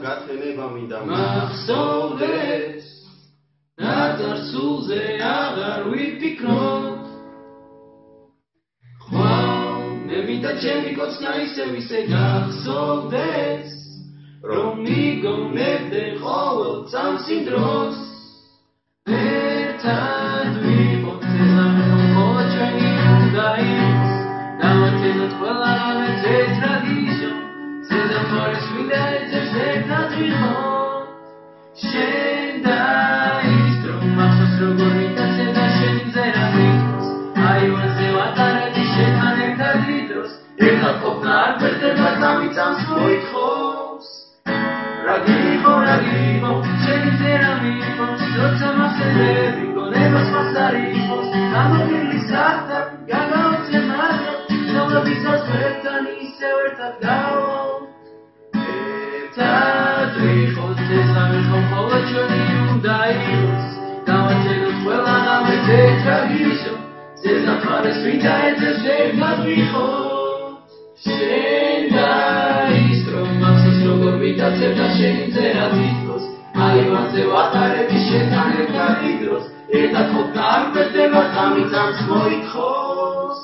გათენება მინდა მახსოვდეს ნატარ სულზე აღარ ვიფიქროთ ხვალ მე მინდა ჩემი კოცნა ისე გახსოვდეს რომ მიგონებდე ყოველ წამსი დროს ერთად ვიყოთ ზედამე ხოლო ჩვენი უნდა იყოს დავათენოთ ყველა რამე თეთრად ისო ზედამორეს მინდა ეძებს ერთად ვიყოთ შენ და ის რომ მახსოვს როგორ ვიტაცე და შენ მზერა მითქოს აივანზე ვატარები შენთან ერთად დიდროს ერთად ყოფნა არ გვერდება დამიწამს მოითხოვს რა გიყო შენი მზერა მითქოს როცა მასედები გონებას მას არ იყოს გამოგვილის ახთან გაგაოცე მაგრამ ნომრებისას ერთთან ისევ ერთად გავავალ ერთად ვიყოთ ზედამე ხოლო ჩვენი უნდა იყოს დავათენოთ ყველა რამე თეთრად ისო ზედამფარეს მინდა ეძებს ერთად ვიყოთ შენ და ის რომ მახსოვს როგორ ვიტაცე და შენი მზერა მითქოს აივანზე ვატარები შენთან ერთად დიდროს ერთად ყოფნა არ გვერდება დამიწამს მოითხოვს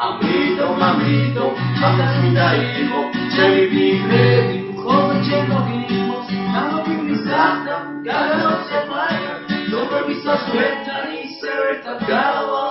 ამიტომ ხალხს მინდა იყო ჩემი ფიქრები მხოლოდ შენ მოგიყოს გამოგვივლის ახთან გაგაოცე მაგრამ ნომრებისას ერთთან ისევ ერთად გავალ